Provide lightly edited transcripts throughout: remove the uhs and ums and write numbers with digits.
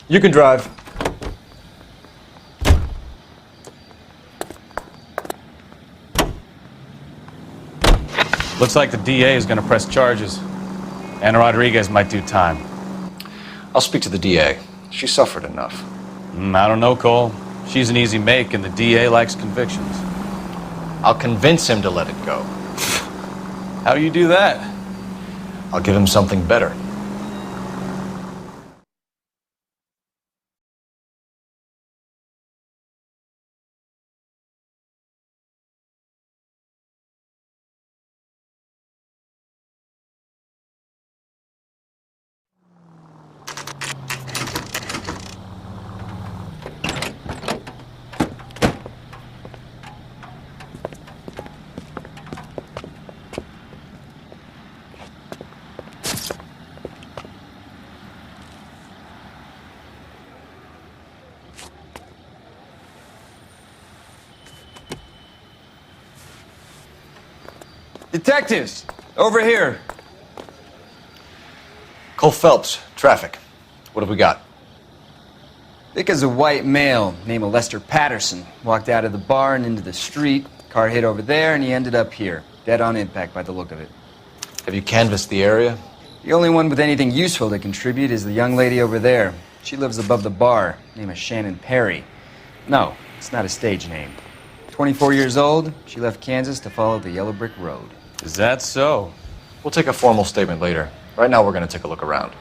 You can drive. Looks like the DA is going to press charges. And Rodriguez might do time. I'll speak to the DA. She suffered enough. I don't know, Cole. She's an easy make, and the DA likes convictions. I'll convince him to let it go. How do you do that? I'll give him something better. Detectives, over here. Cole Phelps, traffic. What have we got? Vic is a white male named Lester Patterson. Walked out of the bar and into the street. Car hit over there and he ended up here. Dead on impact by the look of it. Have you canvassed the area? The only one with anything useful to contribute is the young lady over there. She lives above the bar. Name is Shannon Perry. No, it's not a stage name. 24 years old, she left Kansas to follow the yellow brick road. Is that so? We'll take a formal statement later. Right now, we're going to take a look around.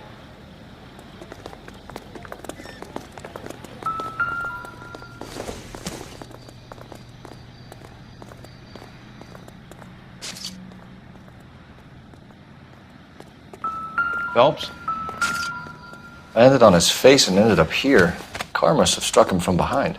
Phelps? I landed on his face and ended up here. Car must have struck him from behind.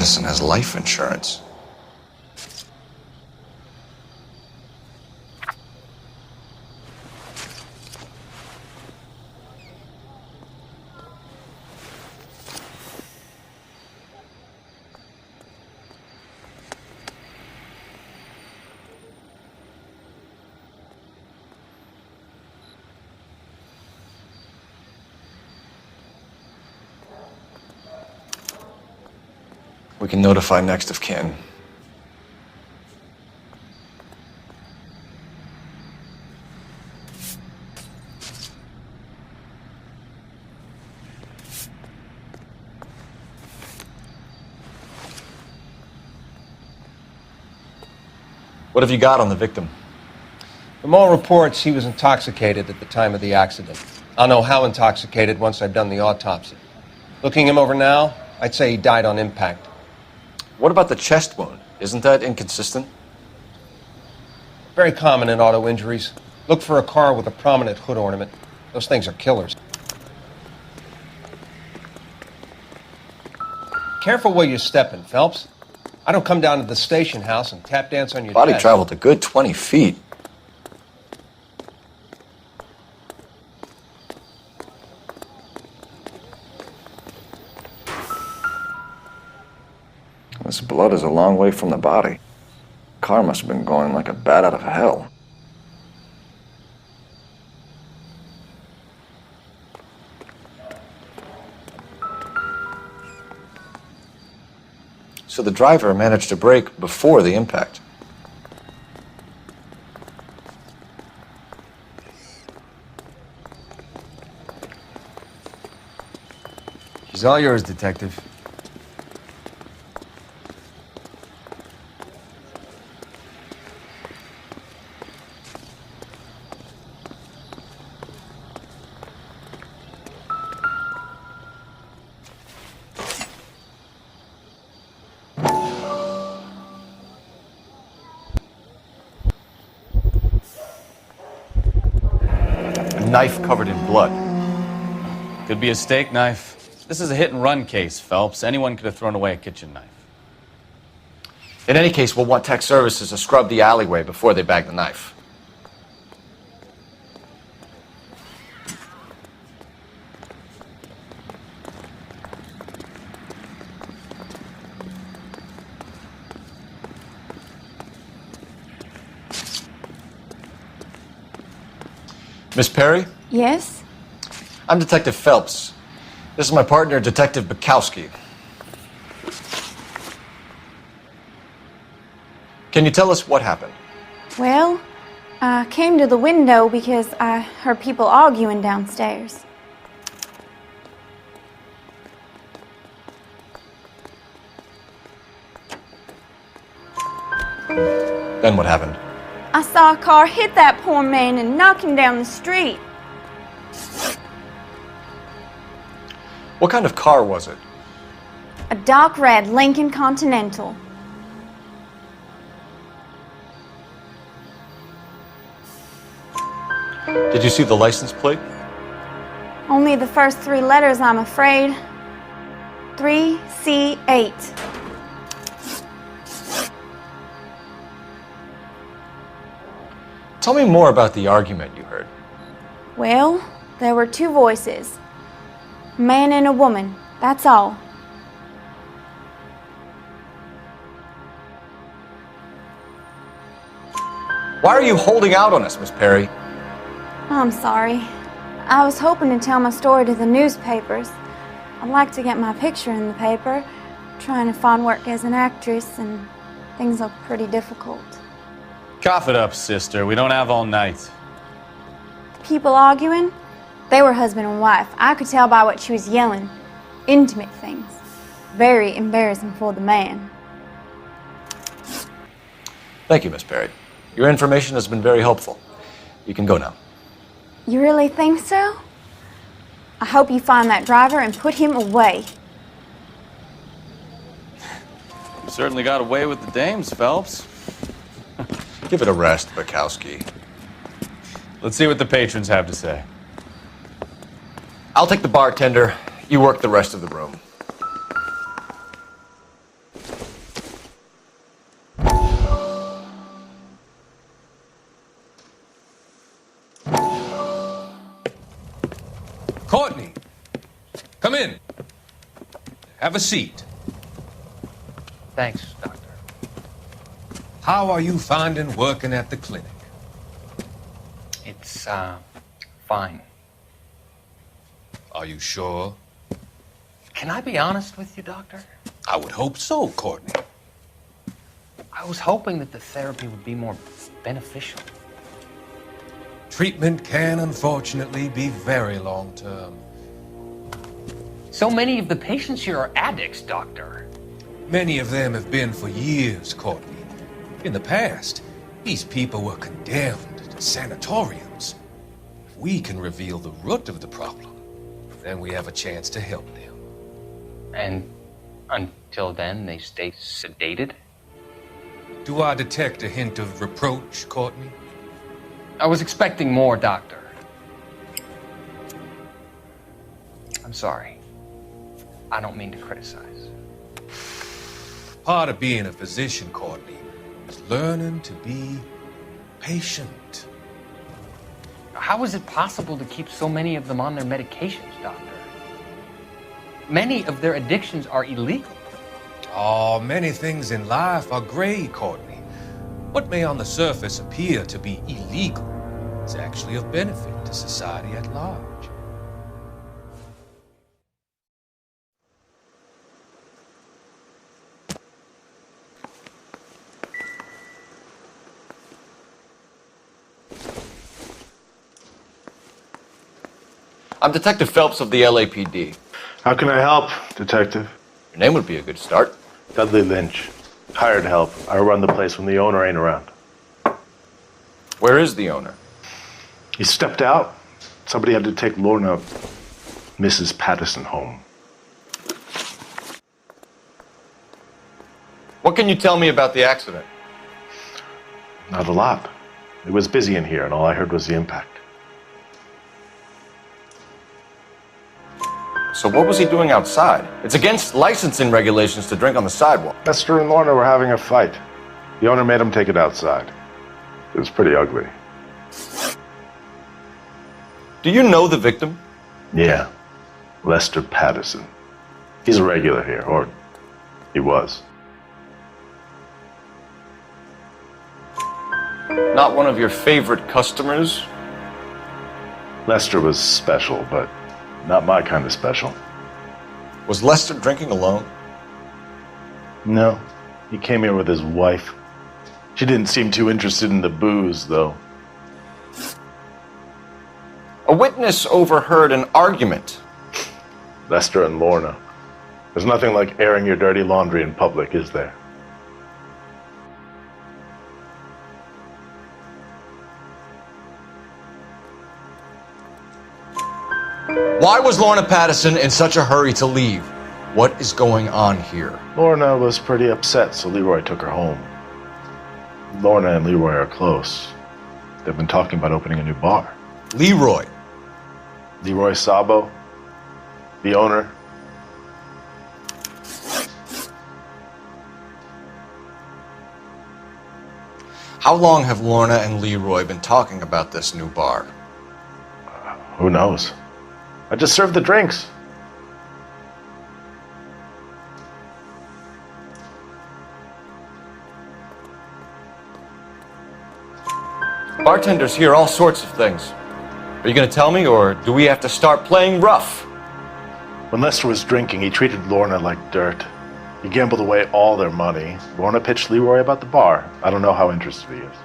Patterson has life insurance. We can notify next of kin. What have you got on the victim? From all reports, he was intoxicated at the time of the accident. I'll know how intoxicated once I've done the autopsy. Looking him over now, I'd say he died on impact. What about the chest wound? Isn't that inconsistent? Very common in auto injuries. Look for a car with a prominent hood ornament. Those things are killers. Careful where you're stepping, Phelps. I don't come down to the station house and tap dance on your Body desk. traveled a good 20 feet. This blood is a long way from the body. Car must have been going like a bat out of hell. So the driver managed to brake before the impact. She's all yours, Detective. A knife covered in blood. Could be a steak knife. This is a hit-and-run case, Phelps. Anyone could have thrown away a kitchen knife. In any case, we'll want tech services to scrub the alleyway before they bag the knife. Miss Perry? Yes? I'm Detective Phelps. This is my partner, Detective Bukowski. Can you tell us what happened? Well, I came to the window because I heard people arguing downstairs. Then what happened? I saw a car hit that poor man and knock him down the street. What kind of car was it? A dark red Lincoln Continental. Did you see the license plate? Only the first three letters, I'm afraid. 3C8. Tell me more about the argument you heard. Well, there were two voices. A man and a woman, that's all. Why are you holding out on us, Miss Perry? I'm sorry. I was hoping to tell my story to the newspapers. I'd like to get my picture in the paper. Trying to find work as an actress, and things look pretty difficult. Cough it up, sister. We don't have all night. People arguing? They were husband and wife. I could tell by what she was yelling. Intimate things. Very embarrassing for the man. Thank you, Miss Perry. Your information has been very helpful. You can go now. You really think so? I hope you find that driver and put him away. You certainly got away with the dames, Phelps. Give it a rest, Bukowski. Let's see what the patrons have to say. I'll take the bartender. You work the rest of the room. Courtney, come in. Have a seat. Thanks, Doctor. How are you finding working at the clinic? It's, fine. Are you sure? Can I be honest with you, Doctor? I would hope so, Courtney. I was hoping that the therapy would be more beneficial. Treatment can unfortunately be very long-term. So many of the patients here are addicts, Doctor. Many of them have been for years, Courtney. In the past, these people were condemned to sanatoriums. If we can reveal the root of the problem, then we have a chance to help them. And until then, they stay sedated? Do I detect a hint of reproach, Courtney? I was expecting more, Doctor. I'm sorry. I don't mean to criticize. Part of being a physician, Courtney, is learning to be patient. How is it possible to keep so many of them on their medications, Doctor? Many of their addictions are illegal. Oh, many things in life are gray, Courtney. What may on the surface appear to be illegal is actually of benefit to society at large. I'm Detective Phelps of the LAPD. How can I help, Detective? Your name would be a good start. Dudley Lynch. Hired help. I run the place when the owner ain't around. Where is the owner? He stepped out. Somebody had to take Lorna, Mrs. Patterson, home. What can you tell me about the accident? Not a lot. It was busy in here, and all I heard was the impact. So what was he doing outside? It's against licensing regulations to drink on the sidewalk. Lester and Lorna were having a fight. The owner made him take it outside. It was pretty ugly. Do you know the victim? Yeah. Lester Patterson. He's a regular here, or he was. Not one of your favorite customers? Lester was special, but not my kind of special. Was Lester drinking alone? No. He came here with his wife. She didn't seem too interested in the booze, though. A witness overheard an argument. Lester and Lorna. There's nothing like airing your dirty laundry in public, is there? Why was Lorna Patterson in such a hurry to leave? What is going on here? Lorna was pretty upset, so Leroy took her home. Lorna and Leroy are close. They've been talking about opening a new bar. Leroy. Leroy Sabo, the owner. How long have Lorna and Leroy been talking about this new bar? Who knows? I just served the drinks. Bartenders hear all sorts of things. Are you going to tell me, or do we have to start playing rough? When Lester was drinking, he treated Lorna like dirt. He gambled away all their money. Lorna pitched Leroy about the bar. I don't know how interested he is.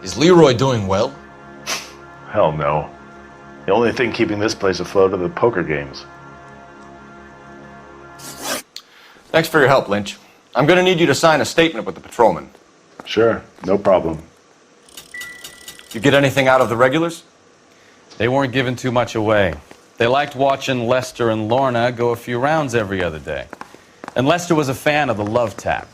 Is Leroy doing well? Hell no. The only thing keeping this place afloat are the poker games. Thanks for your help, Lynch. I'm going to need you to sign a statement with the patrolman. Sure, no problem. You get anything out of the regulars? They weren't giving too much away. They liked watching Lester and Lorna go a few rounds every other day. And Lester was a fan of the love tap.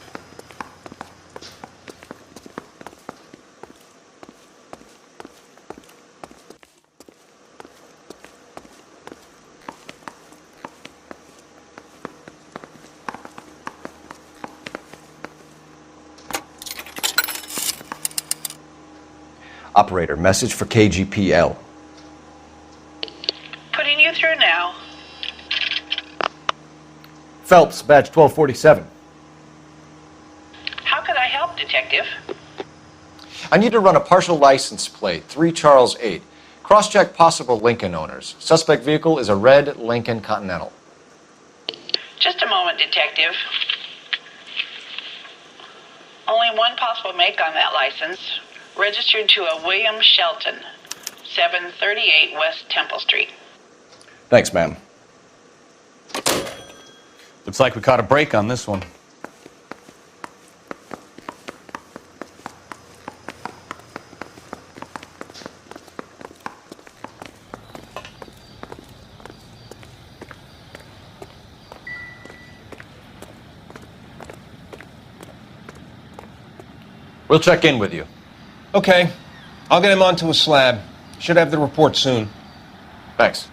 Operator, message for KGPL. Putting you through now. Phelps, badge 1247. How could I help, Detective? I need to run a partial license plate, 3 Charles 8. Cross-check possible Lincoln owners. Suspect vehicle is a red Lincoln Continental. Just a moment, Detective. Only one possible make on that license. Registered to a William Shelton, 738 West Temple Street. Thanks, ma'am. Looks like we caught a break on this one. We'll check in with you. Okay. I'll get him onto a slab. Should have the report soon. Thanks.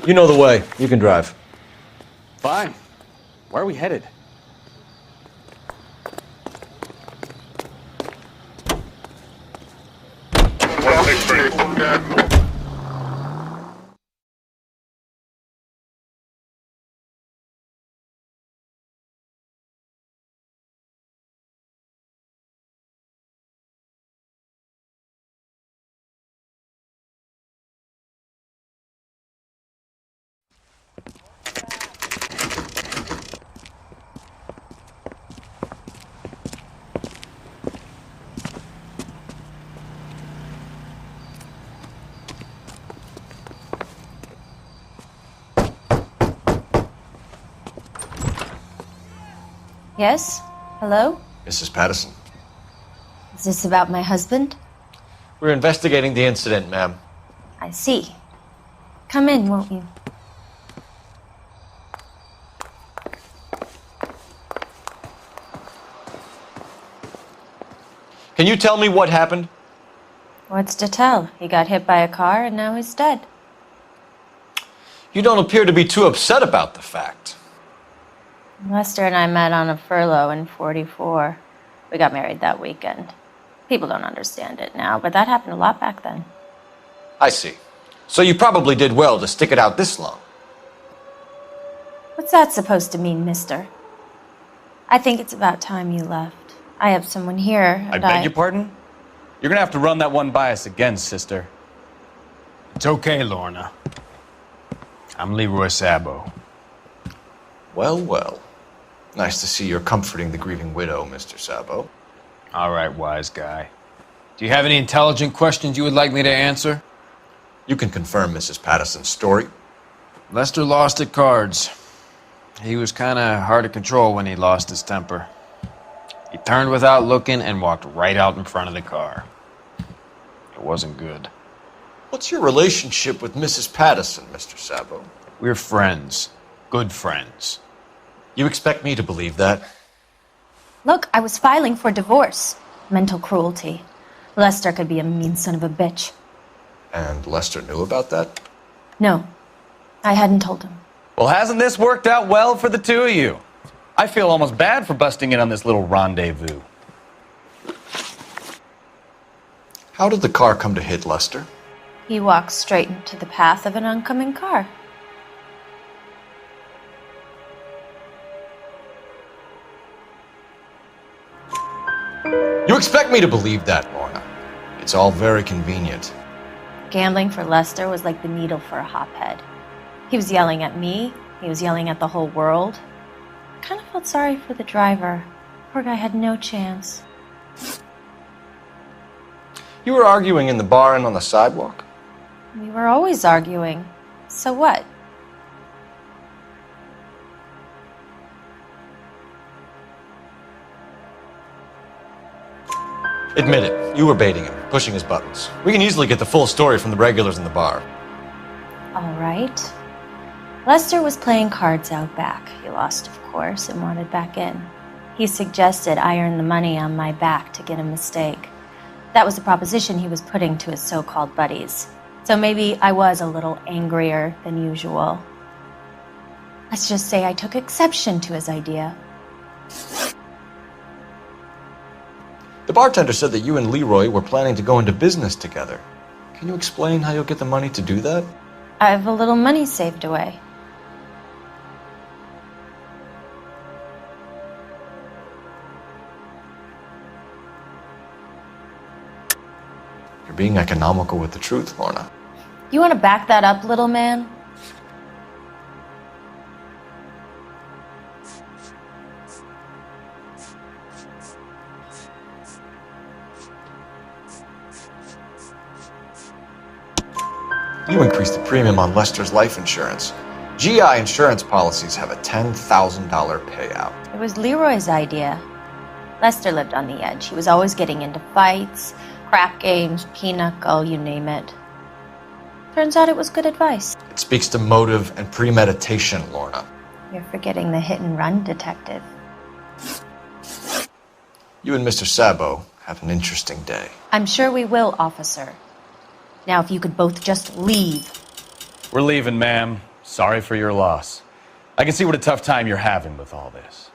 You know the way. You can drive. Fine. Where are we headed? Yes? Hello? Mrs. Patterson. Is this about my husband? We're investigating the incident, ma'am. I see. Come in, won't you? Can you tell me what happened? What's to tell? He got hit by a car and now he's dead. You don't appear to be too upset about the fact. Lester and I met on a furlough in '44. We got married that weekend. People don't understand it now, but that happened a lot back then. I see. So you probably did well to stick it out this long. What's that supposed to mean, mister? I think it's about time you left. I have someone here, and I beg your pardon? You're gonna have to run that one by us again, sister. It's okay, Lorna. I'm Leroy Sabo. Well, well. Nice to see you're comforting the grieving widow, Mr. Sabo. All right, wise guy. Do you have any intelligent questions you would like me to answer? You can confirm Mrs. Patterson's story. Lester lost at cards. He was kind of hard to control when he lost his temper. He turned without looking and walked right out in front of the car. It wasn't good. What's your relationship with Mrs. Patterson, Mr. Sabo? We're friends. Good friends. You expect me to believe that? Look, I was filing for divorce. Mental cruelty. Lester could be a mean son of a bitch. And Lester knew about that? No, I hadn't told him. Well, hasn't this worked out well for the two of you? I feel almost bad for busting in on this little rendezvous. How did the car come to hit Lester? He walked straight into the path of an oncoming car. You expect me to believe that, Lorna? It's all very convenient. Gambling for Lester was like the needle for a hophead. He was yelling at me. He was yelling at the whole world. I kind of felt sorry for the driver. Poor guy had no chance. You were arguing in the bar and on the sidewalk? We were always arguing. So what? Admit it, you were baiting him, pushing his buttons. We can easily get the full story from the regulars in the bar. All right. Lester was playing cards out back. He lost, of course, and wanted back in. He suggested I earn the money on my back to get a mistake. That was the proposition he was putting to his so-called buddies. So maybe I was a little angrier than usual. Let's just say I took exception to his idea. The bartender said that you and Leroy were planning to go into business together. Can you explain how you'll get the money to do that? I have a little money saved away. You're being economical with the truth, Lorna. You want to back that up, little man? You increased the premium on Lester's life insurance. GI insurance policies have a $10,000 payout. It was Leroy's idea. Lester lived on the edge. He was always getting into fights, crap games, pinochle, you name it. Turns out it was good advice. It speaks to motive and premeditation, Lorna. You're forgetting the hit-and-run detective. You and Mr. Sabo have an interesting day. I'm sure we will, officer. Now, if you could both just leave. We're leaving, ma'am. Sorry for your loss. I can see what a tough time you're having with all this.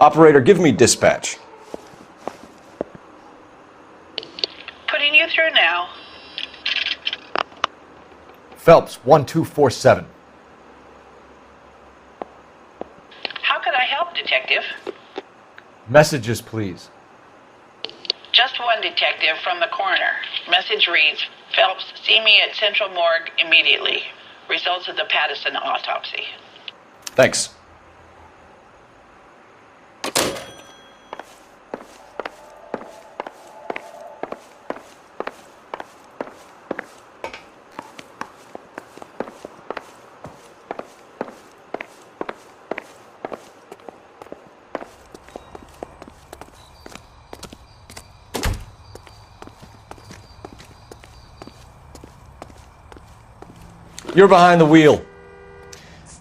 Operator, give me dispatch. Putting you through now. Phelps, 1247. How could I help, Detective? Messages, please. Just one detective from the coroner. Message reads, Phelps, see me at Central Morgue immediately. Results of the Patterson autopsy. Thanks. You're behind the wheel.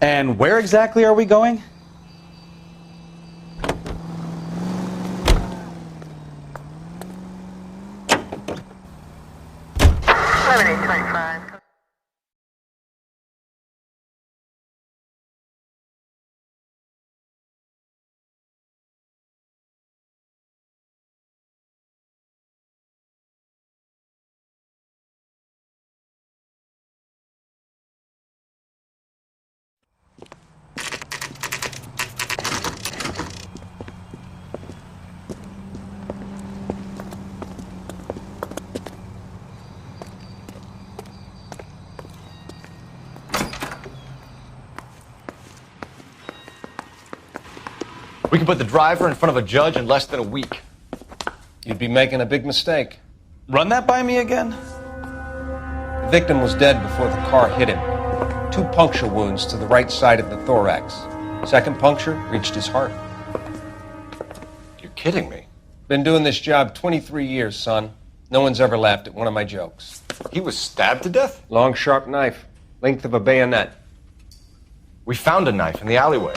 And where exactly are we going? We can put the driver in front of a judge in less than a week. You'd be making a big mistake. Run that by me again? The victim was dead before the car hit him. 2 puncture wounds to the right side of the thorax. Second puncture reached his heart. You're kidding me. Been doing this job 23 years, son. No one's ever laughed at one of my jokes. He was stabbed to death? Long, sharp knife. Length of a bayonet. We found a knife in the alleyway.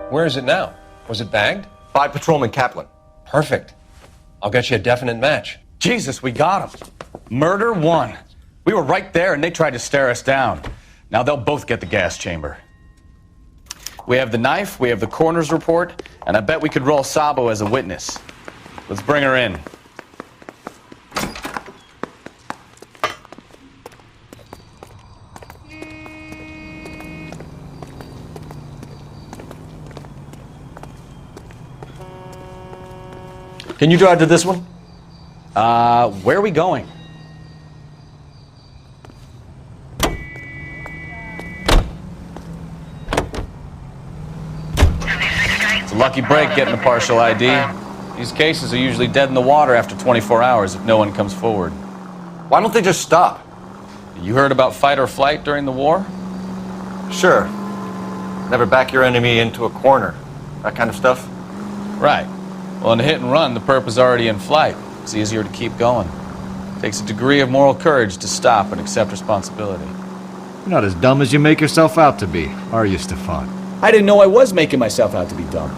Where is it now? Was it bagged? By Patrolman Kaplan. Perfect. I'll get you a definite match. Jesus, we got him. Murder 1. We were right there and they tried to stare us down. Now they'll both get the gas chamber. We have the knife, we have the coroner's report, and I bet we could roll Sabo as a witness. Let's bring her in. Can you drive to this one? Where are we going? It's a lucky break getting a partial ID. These cases are usually dead in the water after 24 hours if no one comes forward. Why don't they just stop? You heard about fight or flight during the war? Sure. Never back your enemy into a corner. That kind of stuff? Right. Well, in a hit and run, the perp is already in flight. It's easier to keep going. It takes a degree of moral courage to stop and accept responsibility. You're not as dumb as you make yourself out to be, are you, Stefan? I didn't know I was making myself out to be dumb.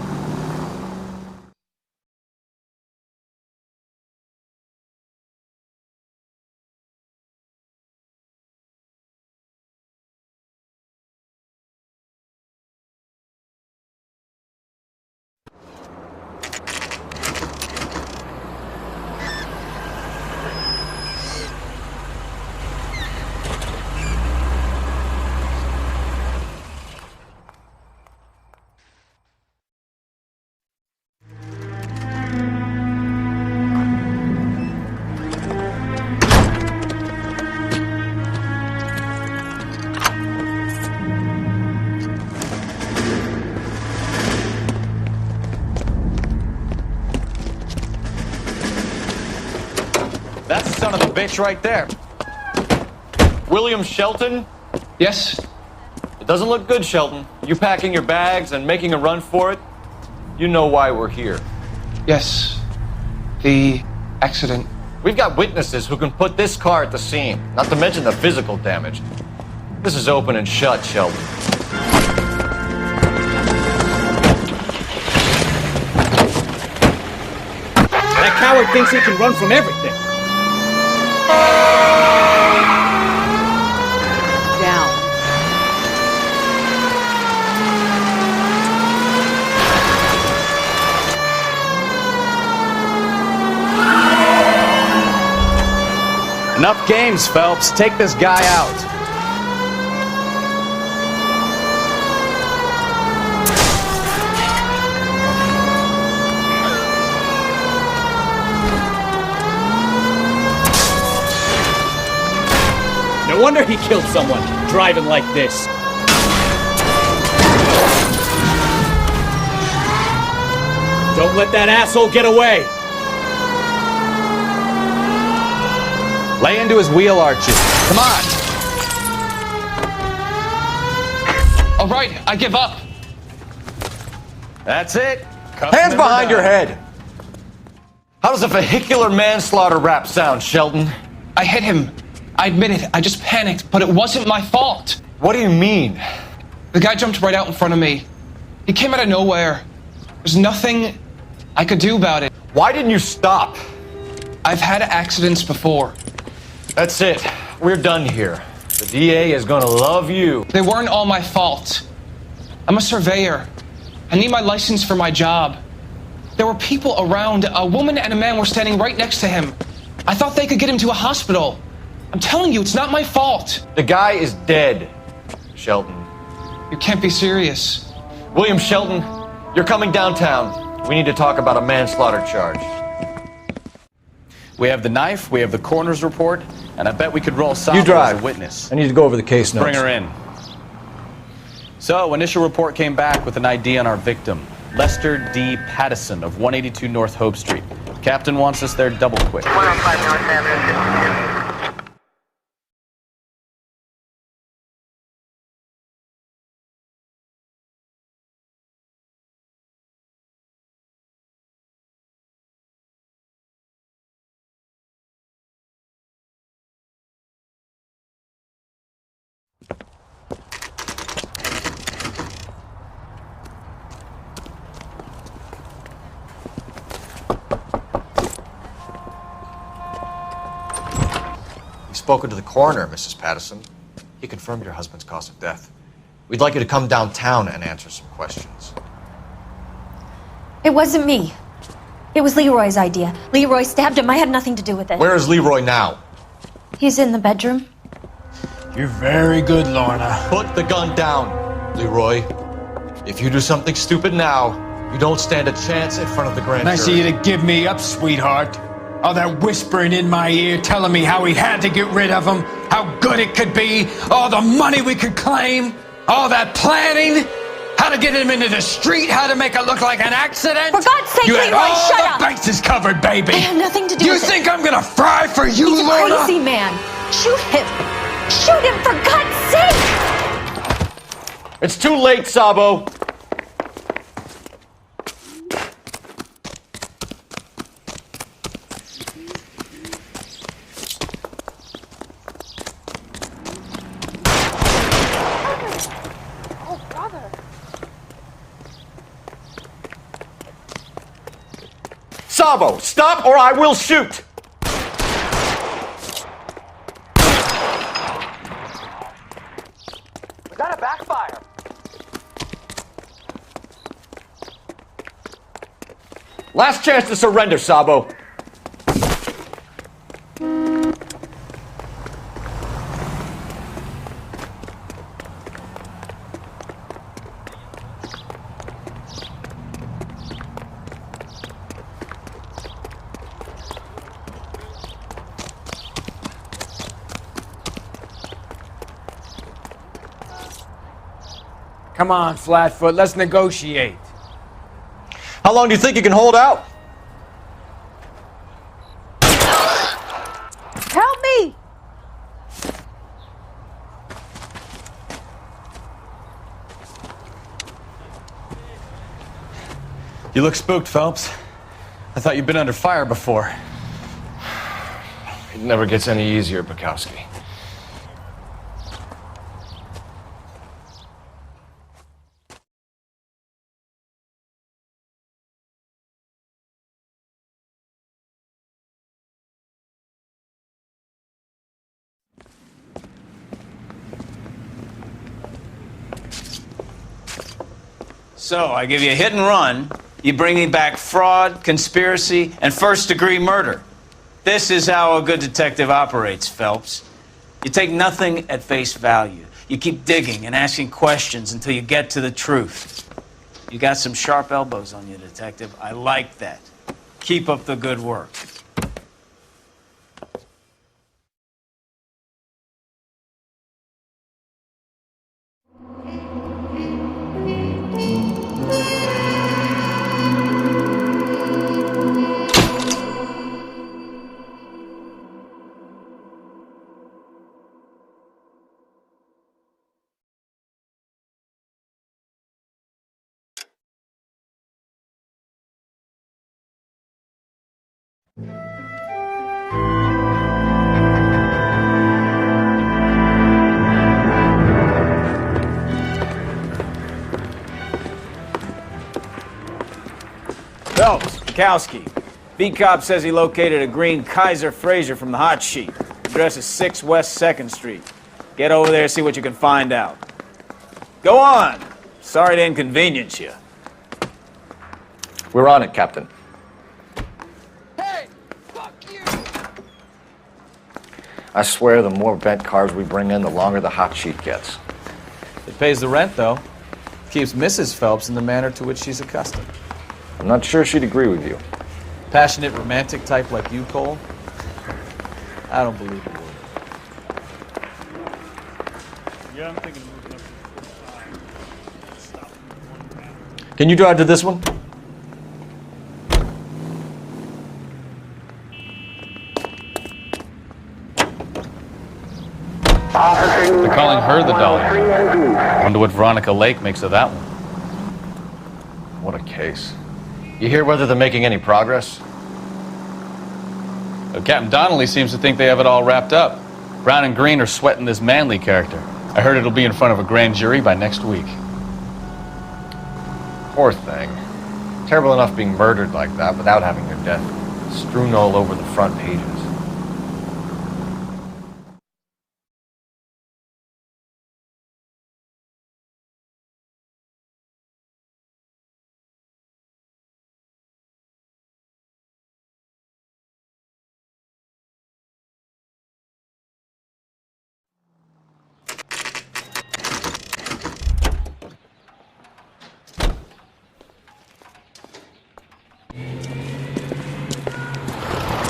That's the son of a bitch right there. William Shelton? Yes? It doesn't look good, Shelton. You packing your bags and making a run for it? You know why we're here. Yes. The accident. We've got witnesses who can put this car at the scene, not to mention the physical damage. This is open and shut, Shelton. That coward thinks he can run from everything. Down. Enough games, Phelps. Take this guy out. No wonder he killed someone, driving like this. Don't let that asshole get away. Lay into his wheel arches. Come on. All right, I give up. That's it. Hands behind your head. How does a vehicular manslaughter rap sound, Shelton? I hit him. I admit it, I just panicked, but it wasn't my fault. What do you mean? The guy jumped right out in front of me. He came out of nowhere. There's nothing I could do about it. Why didn't you stop? I've had accidents before. That's it. We're done here. The DA is gonna love you. They weren't all my fault. I'm a surveyor. I need my license for my job. There were people around. A woman and a man were standing right next to him. I thought they could get him to a hospital. I'm telling you, it's not my fault. The guy is dead, Shelton. You can't be serious. William Shelton, you're coming downtown. We need to talk about a manslaughter charge. We have the knife, we have the coroner's report, and I bet we could roll Sabo You drive. as a witness. I need to go over the case notes. Bring her in. So, initial report came back with an ID on our victim, Lester D. Pattison of 182 North Hope Street. Captain wants us there double quick. 105 North Avenue 52. Spoken to the coroner, Mrs. Pattison. He confirmed your husband's cause of death. We'd like you to come downtown and answer some questions. It wasn't me. It was Leroy's idea. Leroy stabbed him. I had nothing to do with it. Where is Leroy now? He's in the bedroom. You're very good, Lorna. Put the gun down, Leroy. If you do something stupid now, you don't stand a chance in front of the grand jury. Nice of you to give me up, sweetheart. All that whispering in my ear telling me how we had to get rid of him, how good it could be, all the money we could claim, all that planning, how to get him into the street, how to make it look like an accident. For God's sake, you had Leroy, all shut the up! bases covered, baby. I had nothing to do You with it. think I'm gonna fry for you, He's a Lorna? crazy man. Shoot him. Shoot him, for God's sake! It's too late, Sabo. Sabo, stop or I will shoot! Was that a backfire? Last chance to surrender, Sabo. Come on, Flatfoot, let's negotiate. How long do you think you can hold out? Help me! You look spooked, Phelps. I thought you'd been under fire before. It never gets any easier, Bukowski. So, I give you a hit and run, you bring me back fraud, conspiracy, and first-degree murder. This is how a good detective operates, Phelps. You take nothing at face value. You keep digging and asking questions until you get to the truth. You got some sharp elbows on you, detective. I like that. Keep up the good work. Phelps, Kowski. B-Cop says he located a green Kaiser Fraser from the hot sheet. Address is 6 West 2nd Street. Get over there, see what you can find out. Go on. Sorry to inconvenience you. We're on it, Captain. Hey, fuck you! I swear the more bent cars we bring in, the longer the hot sheet gets. It pays the rent, though. Keeps Mrs. Phelps in the manner to which she's accustomed. I'm not sure she'd agree with you. Passionate, romantic type like you, Cole? I don't believe it would. Yeah, I'm thinking of moving up to the side. Stop. Can you drive to this one? They're calling her the Dollar. Wonder what Veronica Lake makes of that one. What a case. You hear whether they're making any progress? Captain Donnelly seems to think they have it all wrapped up. Brown and Green are sweating this Manley character. I heard it'll be in front of a grand jury by next week. Poor thing. Terrible enough being murdered like that without having their death strewn all over the front pages.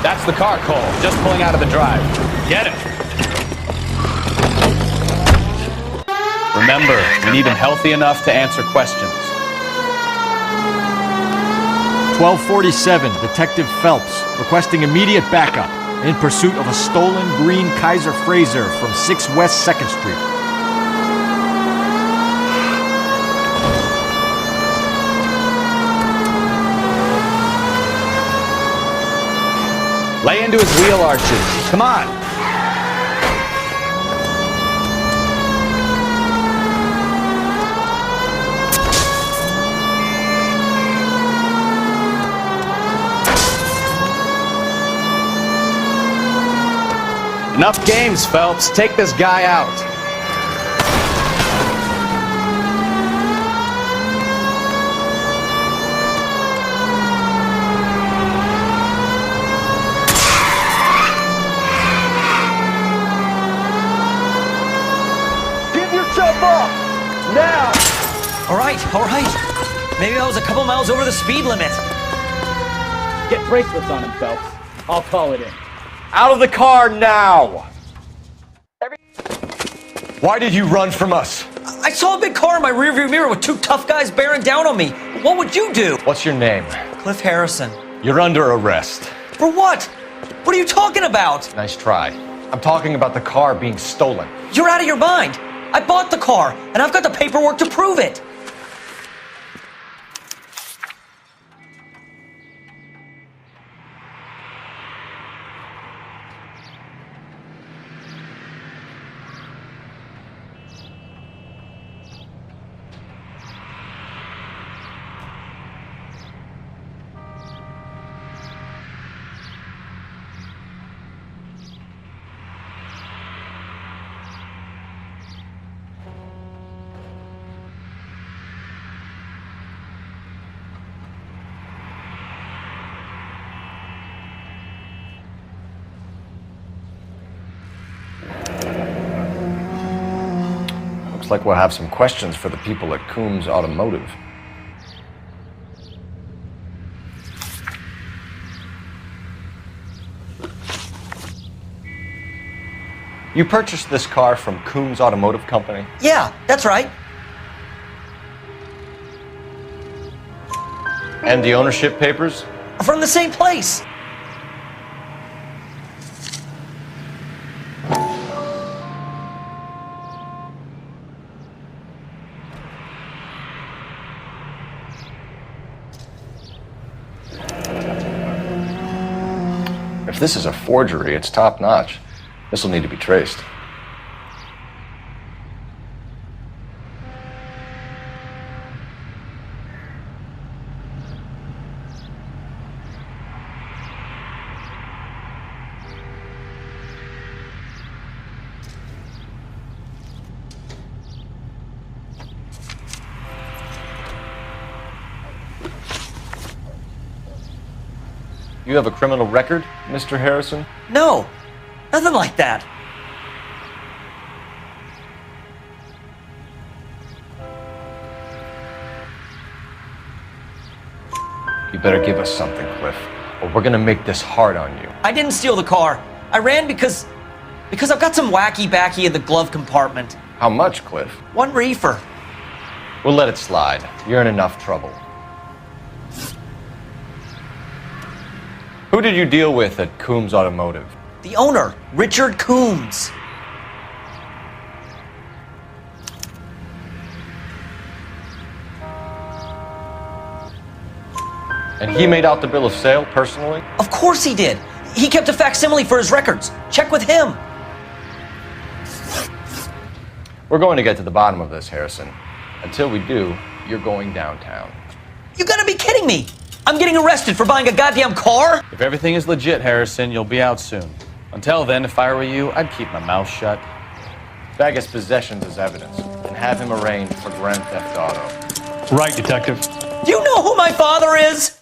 That's the car, Cole. Just pulling out of the drive. Get him. Remember, we need him healthy enough to answer questions. 1247, Detective Phelps, requesting immediate backup in pursuit of a stolen green Kaiser Fraser from 6 West 2nd Street. Lay into his wheel arches. Come on. Enough games, Phelps. Take this guy out. Now! All right. Maybe I was a couple miles over the speed limit. Get bracelets on him, Phelps. I'll call it in. Out of the car now! Why did you run from us? I saw a big car in my rearview mirror with 2 tough guys bearing down on me. What would you do? What's your name? Cliff Harrison. You're under arrest. For what? What are you talking about? Nice try. I'm talking about the car being stolen. You're out of your mind. I bought the car, and I've got the paperwork to prove it. Looks like we'll have some questions for the people at Coombs Automotive. You purchased this car from Coombs Automotive Company? Yeah, that's right. And the ownership papers? From the same place. If this is a forgery, it's top-notch. This will need to be traced. You have a criminal record, Mr. Harrison? No, nothing like that. You better give us something, Cliff, or we're gonna make this hard on you. I didn't steal the car. I ran because I've got some wacky backy in the glove compartment. How much, Cliff? 1 reefer. We'll let it slide. You're in enough trouble. Who did you deal with at Coombs Automotive? The owner, Richard Coombs. And he made out the bill of sale personally? Of course he did. He kept a facsimile for his records. Check with him. We're going to get to the bottom of this, Harrison. Until we do, you're going downtown. You gotta be kidding me! I'm getting arrested for buying a goddamn car? If everything is legit, Harrison, you'll be out soon. Until then, if I were you, I'd keep my mouth shut. Bag his possessions as evidence and have him arraigned for grand theft auto. Right, Detective. Do you know who my father is?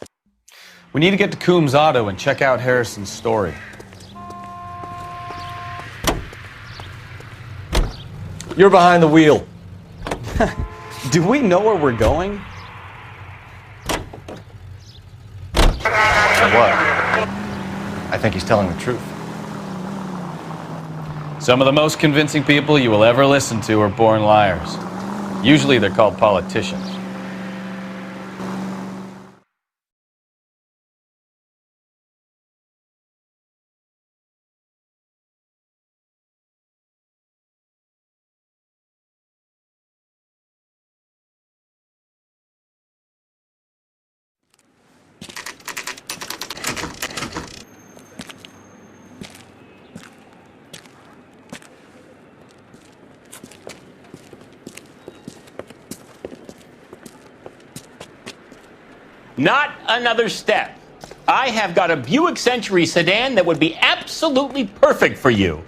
We need to get to Coombs Auto and check out Harrison's story. You're behind the wheel. Do we know where we're going? What? I think he's telling the truth. Some of the most convincing people you will ever listen to are born liars. Usually they're called politicians. Not another step. I have got a Buick Century sedan that would be absolutely perfect for you.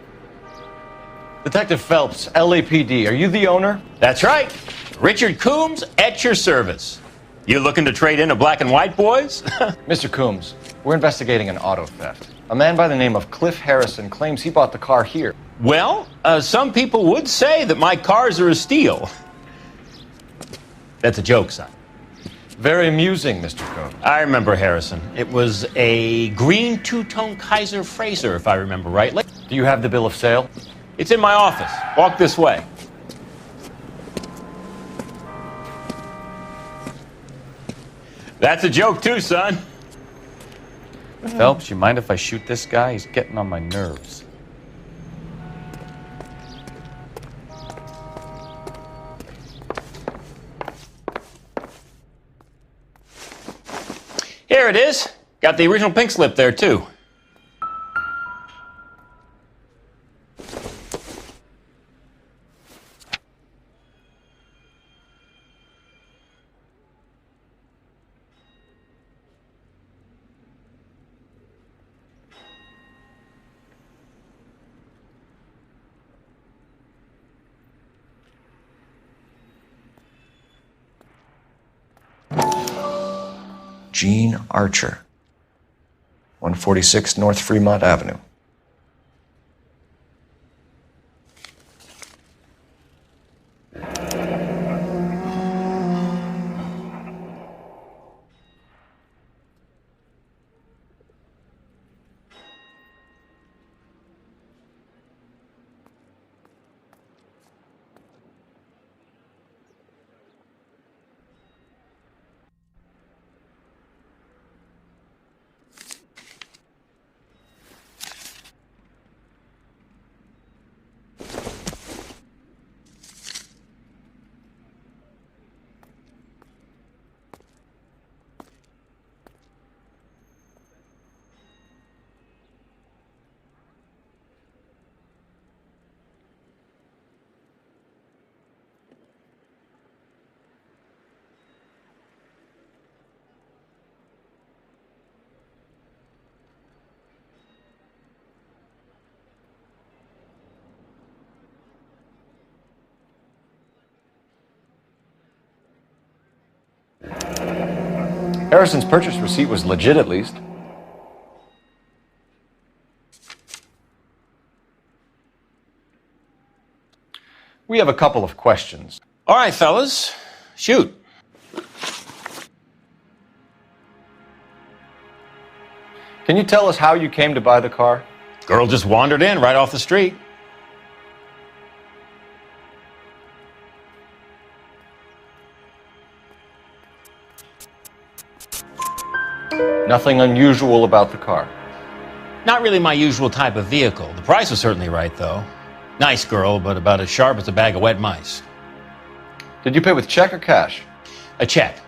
Detective Phelps, LAPD, are you the owner? That's right. Richard Coombs at your service. You looking to trade in a black and white, boys? Mr. Coombs, we're investigating an auto theft. A man by the name of Cliff Harrison claims he bought the car here. Well, some people would say that my cars are a steal. That's a joke, son. Very amusing, Mr. Coombs. I remember Harrison. It was a green two-tone Kaiser Frazer, if I remember rightly. Do you have the bill of sale? It's in my office. Walk this way. That's a joke too, son. Phelps, you mind if I shoot this guy? He's getting on my nerves. Here it is. Got the original pink slip there, too. Gene Archer, 146 North Fremont Avenue. Harrison's purchase receipt was legit, at least. We have a couple of questions. All right, fellas, shoot. Can you tell us how you came to buy the car? Girl just wandered in right off the street. Nothing unusual about the car. Not really my usual type of vehicle. The price was certainly right, though. Nice girl, but about as sharp as a bag of wet mice. Did you pay with check or cash? A check.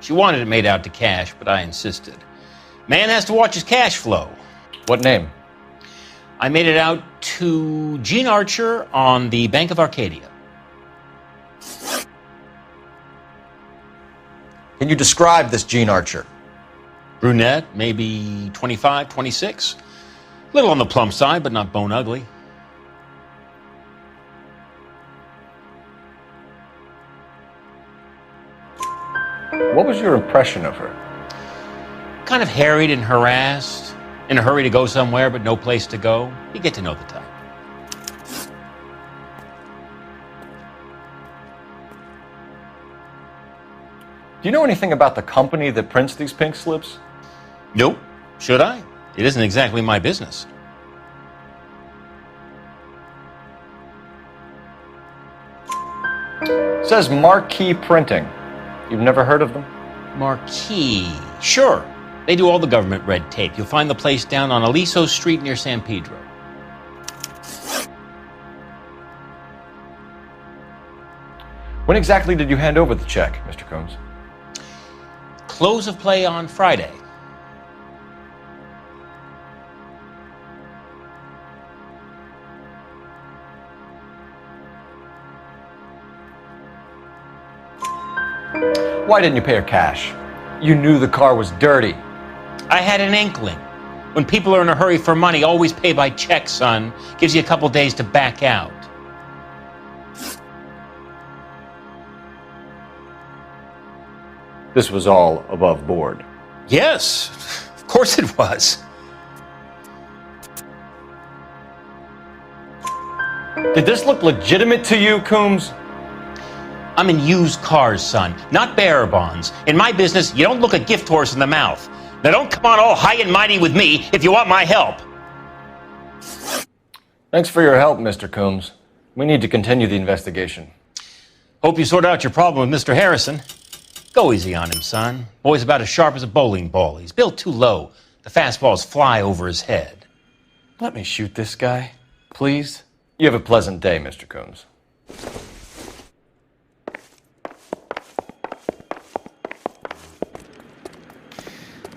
She wanted it made out to cash, but I insisted. Man has to watch his cash flow. What name? I made it out to Gene Archer on the Bank of Arcadia. Can you describe this Gene Archer? Brunette, maybe 25, 26. Little on the plump side, but not bone ugly. What was your impression of her? Kind of harried and harassed, in a hurry to go somewhere, but no place to go. You get to know the type. Do you know anything about the company that prints these pink slips? Nope. Should I? It isn't exactly my business. It says Marquee Printing. You've never heard of them? Marquee. Sure. They do all the government red tape. You'll find the place down on Aliso Street near San Pedro. When exactly did you hand over the check, Mr. Combs? Close of play on Friday. Why didn't you pay her cash? You knew the car was dirty. I had an inkling. When people are in a hurry for money, always pay by check, son. Gives you a couple days to back out. This was all above board. Yes, of course it was. Did this look legitimate to you, Coombs? I'm in used cars, son, not bearer bonds. In my business, you don't look a gift horse in the mouth. Now don't come on all high and mighty with me if you want my help. Thanks for your help, Mr. Coombs. We need to continue the investigation. Hope you sort out your problem with Mr. Harrison. Go easy on him, son. Boy's about as sharp as a bowling ball. He's built too low. The fastballs fly over his head. Let me shoot this guy, please. You have a pleasant day, Mr. Coombs.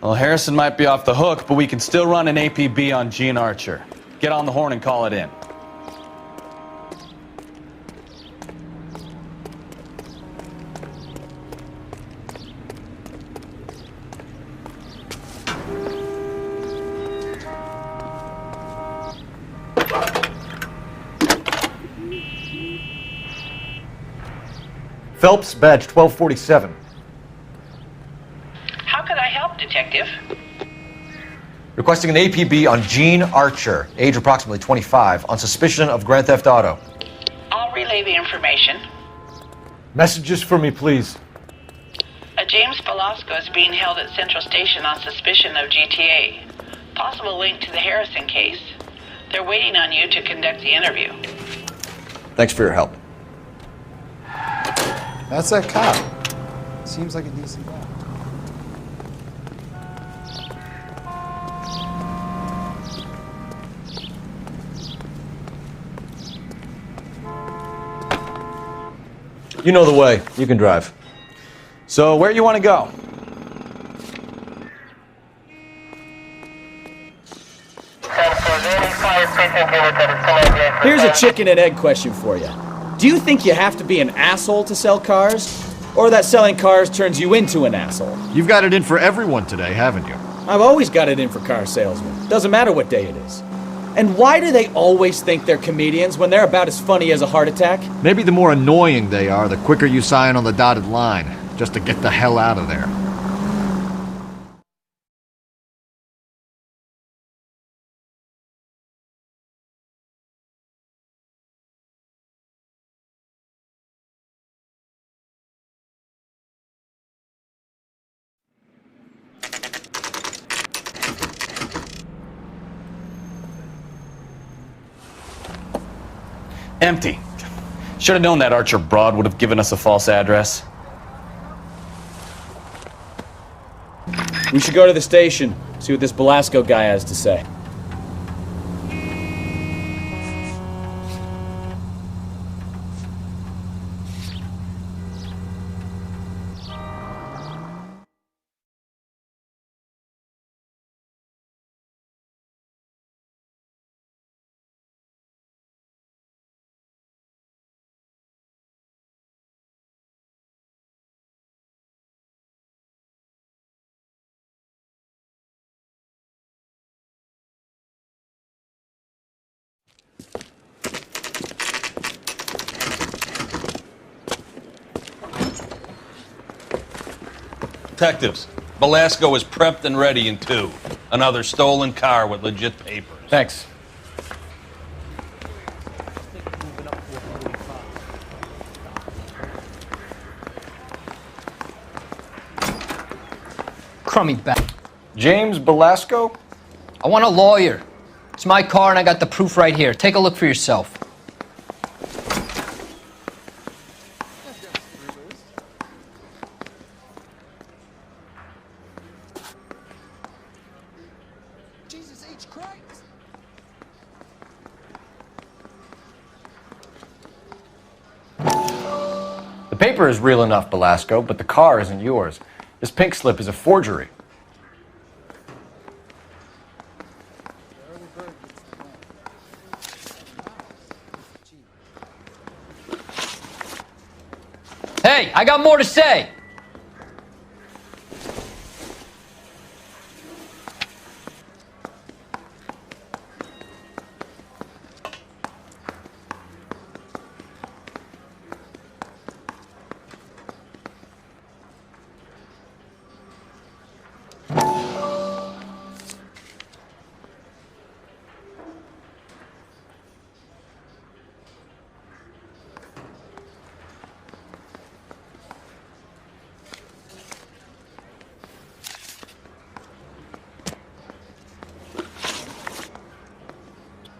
Well, Harrison might be off the hook, but we can still run an APB on Gene Archer. Get on the horn and call it in. Phelps, badge 1247. How could I help, Detective? Requesting an APB on Gene Archer, age approximately 25, on suspicion of Grand Theft Auto. I'll relay the information. Messages for me, please. A James Velasco is being held at Central Station on suspicion of GTA. Possible link to the Harrison case. They're waiting on you to conduct the interview. Thanks for your help. That's that cop. Seems like a decent guy. You know the way. You can drive. So, where you want to go? Here's a chicken and egg question for you. Do you think you have to be an asshole to sell cars? Or that selling cars turns you into an asshole? You've got it in for everyone today, haven't you? I've always got it in for car salesmen. Doesn't matter what day it is. And why do they always think they're comedians when they're about as funny as a heart attack? Maybe the more annoying they are, the quicker you sign on the dotted line, just to get the hell out of there. Empty. Should have known that Archer broad would have given us a false address. We should go to the station, see what this Belasco guy has to say. Detectives, Belasco is prepped and ready in 2. Another stolen car with legit papers. Thanks. Crummy back. James Belasco? I want a lawyer. It's my car and I got the proof right here. Take a look for yourself. Jesus H. Christ! The paper is real enough, Belasco, but the car isn't yours. This pink slip is a forgery. Hey, I got more to say.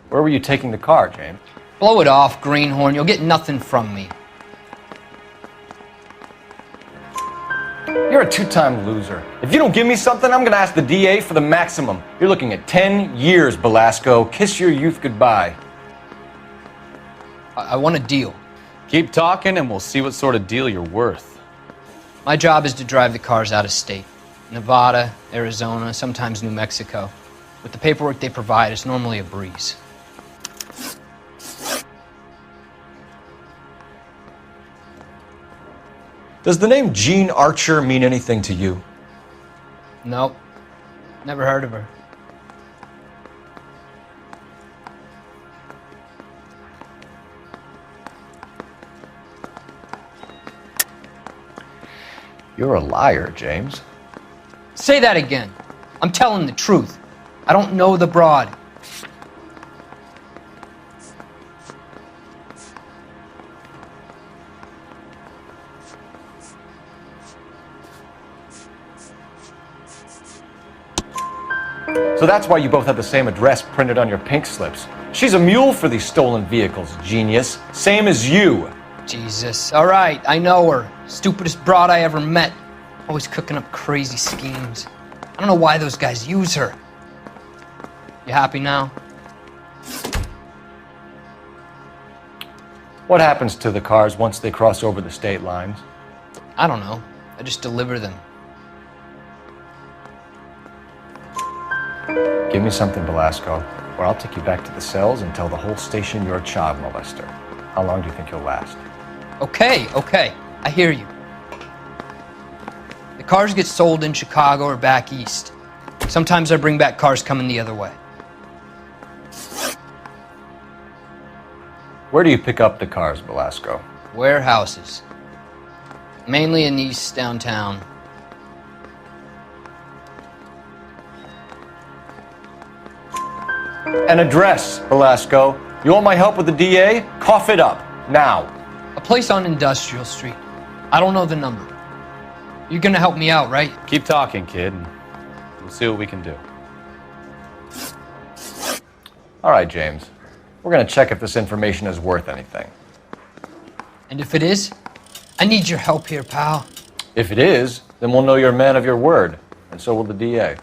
Where were you taking the car, James? Blow it off, greenhorn. You'll get nothing from me. You're a two-time loser. If you don't give me something, I'm gonna ask the DA for the maximum. You're looking at 10 years, Belasco. Kiss your youth goodbye. I want a deal. Keep talking and we'll see what sort of deal you're worth. My job is to drive the cars out of state. Nevada, Arizona, sometimes New Mexico. With the paperwork they provide, it's normally a breeze. Does the name Jean Archer mean anything to you? Nope. Never heard of her. You're a liar, James. Say that again. I'm telling the truth. I don't know the broad. So that's why you both have the same address printed on your pink slips. She's a mule for these stolen vehicles, genius. Same as you. Jesus. All right, I know her. Stupidest broad I ever met. Always cooking up crazy schemes. I don't know why those guys use her. You happy now? What happens to the cars once they cross over the state lines? I don't know. I just deliver them. Give me something, Belasco, or I'll take you back to the cells and tell the whole station you're a child molester. How long do you think you'll last? Okay, I hear you. The cars get sold in Chicago or back east. Sometimes I bring back cars coming the other way. Where do you pick up the cars, Belasco? Warehouses. Mainly in East downtown. An address, Belasco. You want my help with the DA? Cough it up, now. A place on Industrial Street. I don't know the number. You're gonna help me out, right? Keep talking, kid, and we'll see what we can do. All right, James. We're gonna check if this information is worth anything. And if it is, I need your help here, pal. If it is, then we'll know you're a man of your word, and so will the DA.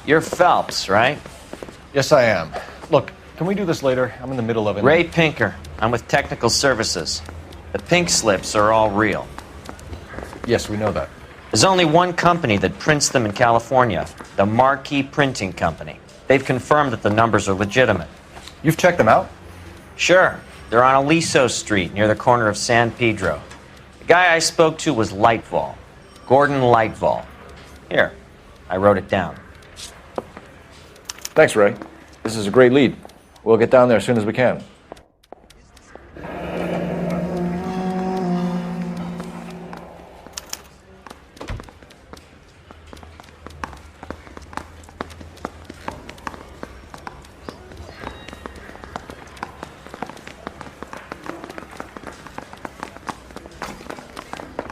You're Phelps, right? Yes, I am. Look, can we do this later? I'm in the middle of it. Ray Pinker. I'm with Technical Services. The pink slips are all real. Yes, we know that. There's only one company that prints them in California, the Marquee Printing Company. They've confirmed that the numbers are legitimate. You've checked them out? Sure. They're on Aliso Street, near the corner of San Pedro. The guy I spoke to was Lightval. Gordon Lightval. Here, I wrote it down. Thanks, Ray. This is a great lead. We'll get down there as soon as we can.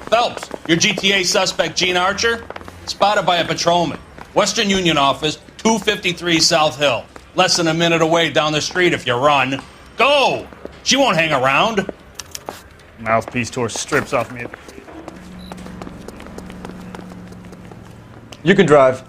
Phelps, your GTA suspect, Gene Archer, spotted by a patrolman. Western Union office, 253 South Hill. Less than a minute away down the street if you run. Go! She won't hang around. Mouthpiece tore strips off me. You can drive.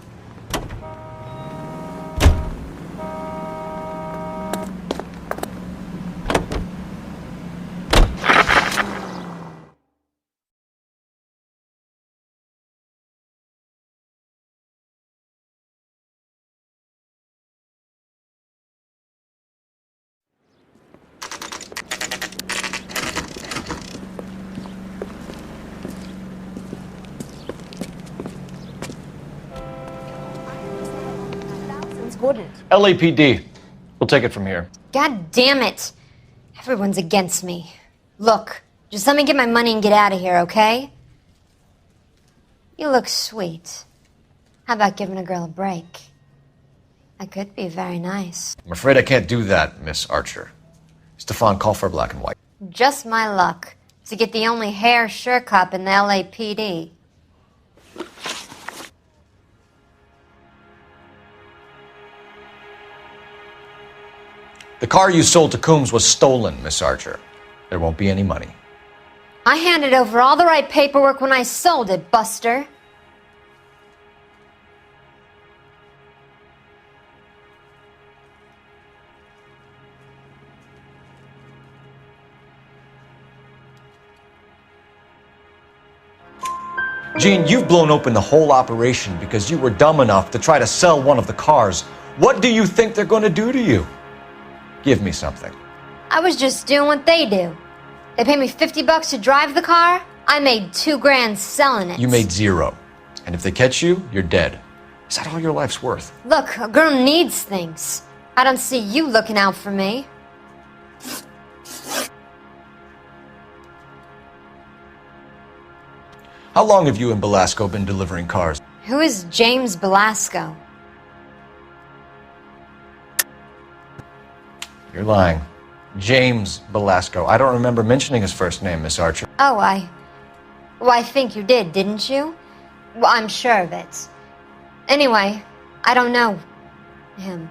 LAPD. We'll take it from here. God damn it. Everyone's against me. Look, just let me get my money and get out of here, okay? You look sweet. How about giving a girl a break? I could be very nice. I'm afraid I can't do that, Miss Archer. Stefan, call for black and white. Just my luck to get the only hair sure cop in the LAPD. The car you sold to Coombs was stolen, Miss Archer. There won't be any money. I handed over all the right paperwork when I sold it, Buster. Gene, you've blown open the whole operation because you were dumb enough to try to sell one of the cars. What do you think they're going to do to you? Give me something. I was just doing what they do. They paid me $50 to drive the car. I made $2 grand selling it. You made zero. And if they catch you, you're dead. Is that all your life's worth? Look, a girl needs things. I don't see you looking out for me. How long have you and Belasco been delivering cars? Who is James Belasco? You're lying. James Belasco. I don't remember mentioning his first name, Miss Archer. Oh, I think you did, didn't you? Well, I'm sure of it. Anyway, I don't know him.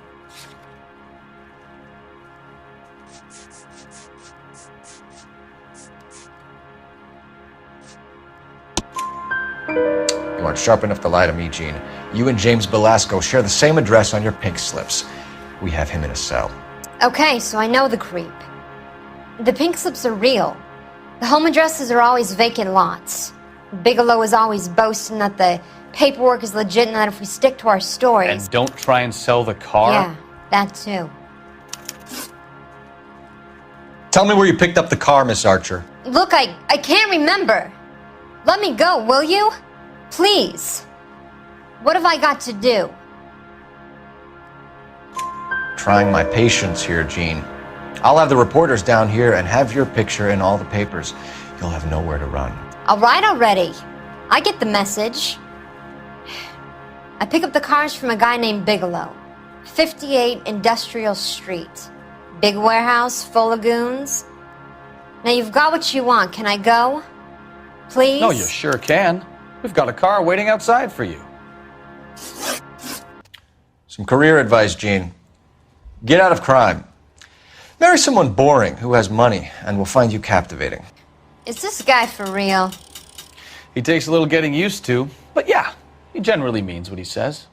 You aren't sharp enough to lie to me, Gene. You and James Belasco share the same address on your pink slips. We have him in a cell. Okay, so I know the creep. The pink slips are real. The home addresses are always vacant lots. Bigelow is always boasting that the paperwork is legit and that if we stick to our stories... And don't try and sell the car? Yeah, that too. Tell me where you picked up the car, Miss Archer. Look, I can't remember. Let me go, will you? Please. What have I got to do? Trying my patience here, Gene. I'll have the reporters down here and have your picture in all the papers. You'll have nowhere to run. All right already. I get the message. I pick up the cars from a guy named Bigelow. 58 Industrial Street. Big warehouse full of goons. Now you've got what you want. Can I go? Please? No, you sure can. We've got a car waiting outside for you. Some career advice, Gene. Get out of crime. Marry someone boring who has money and will find you captivating. Is this guy for real? He takes a little getting used to, but yeah, he generally means what he says.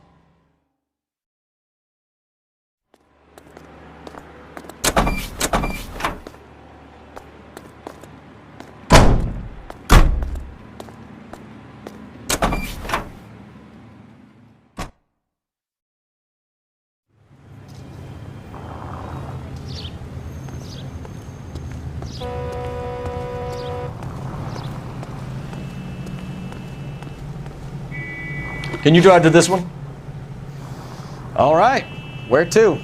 Can you drive to this one? All right, where to?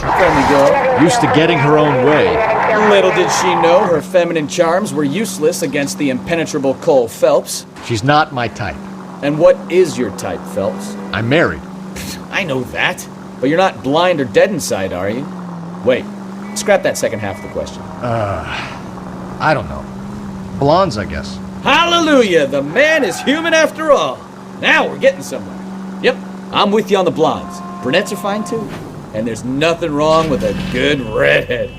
Friendly girl. Used to getting her own way. Little did she know her feminine charms were useless against the impenetrable Cole Phelps. She's not my type. And what is your type, Phelps? I'm married. I know that. But you're not blind or dead inside, are you? Wait, scrap that second half of the question. I don't know. Blondes, I guess. Hallelujah! The man is human after all. Now we're getting somewhere. Yep, I'm with you on the blondes. Brunettes are fine too. And there's nothing wrong with a good redhead.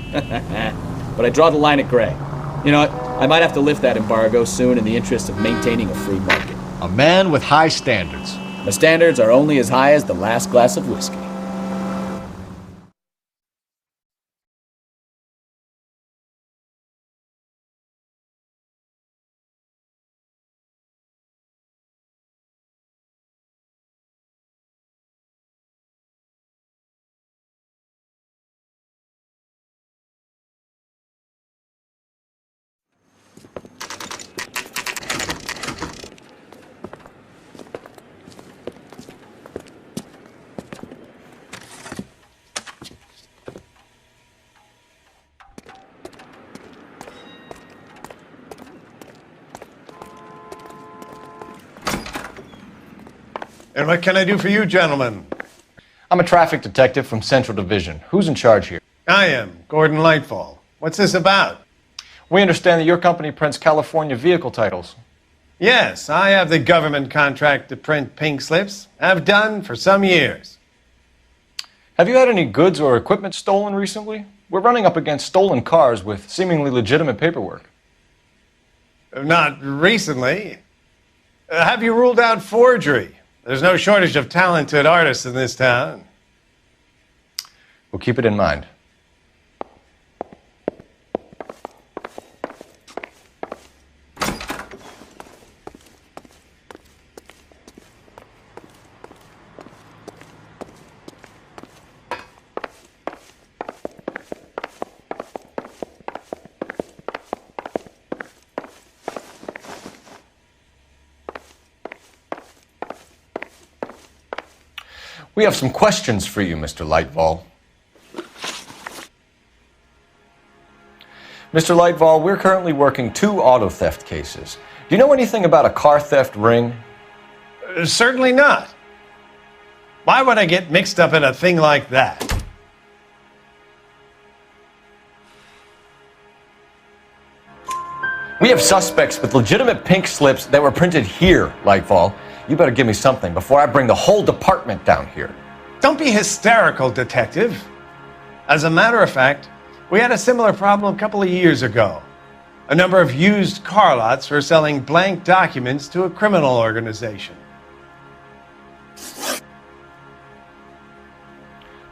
But I draw the line at gray. You know what? I might have to lift that embargo soon in the interest of maintaining a free market. A man with high standards. My standards are only as high as the last glass of whiskey. And what can I do for you, gentlemen? I'm a traffic detective from Central Division. Who's in charge here? I am, Gordon Lightfall. What's this about? We understand that your company prints California vehicle titles. Yes, I have the government contract to print pink slips. I've done for some years. Have you had any goods or equipment stolen recently? We're running up against stolen cars with seemingly legitimate paperwork. Not recently. Have you ruled out forgery? There's no shortage of talented artists in this town. We'll keep it in mind. We have some questions for you, Mr. Lightfall. Mr. Lightfall, we're currently working 2 auto theft cases. Do you know anything about a car theft ring? Certainly not. Why would I get mixed up in a thing like that? We have suspects with legitimate pink slips that were printed here, Lightfall. You better give me something before I bring the whole department down here. Don't be hysterical, Detective. As a matter of fact, we had a similar problem a couple of years ago. A number of used car lots were selling blank documents to a criminal organization.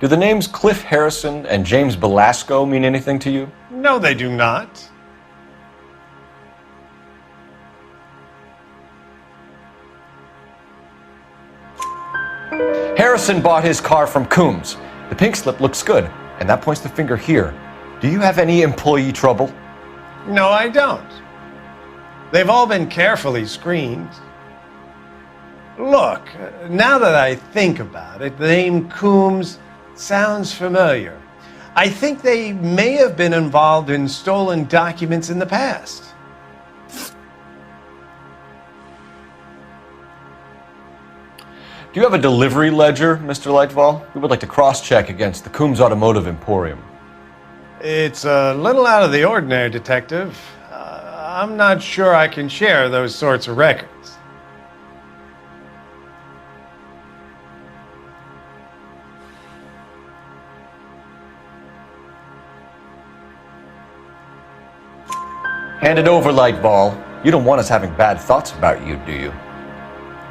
Do the names Cliff Harrison and James Belasco mean anything to you? No, they do not. Harrison bought his car from Coombs. The pink slip looks good, and that points the finger here. Do you have any employee trouble? No, I don't. They've all been carefully screened. Look, now that I think about it, the name Coombs sounds familiar. I think they may have been involved in stolen documents in the past. Do you have a delivery ledger, Mr. Lightval? We would like to cross-check against the Coombs Automotive Emporium. It's a little out of the ordinary, Detective. I'm not sure I can share those sorts of records. Hand it over, Lightball. You don't want us having bad thoughts about you, do you?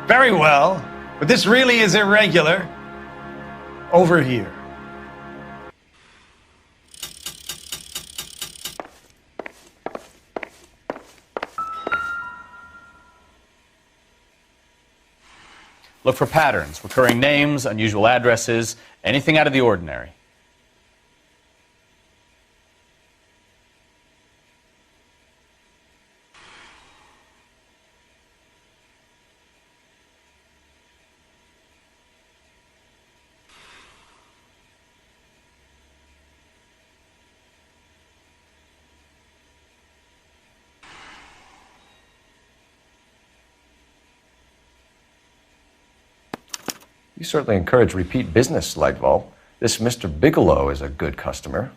Very well, but this really is irregular. Over here. Look for patterns, recurring names, unusual addresses, anything out of the ordinary. You certainly encourage repeat business, Lightval. This Mr. Bigelow is a good customer.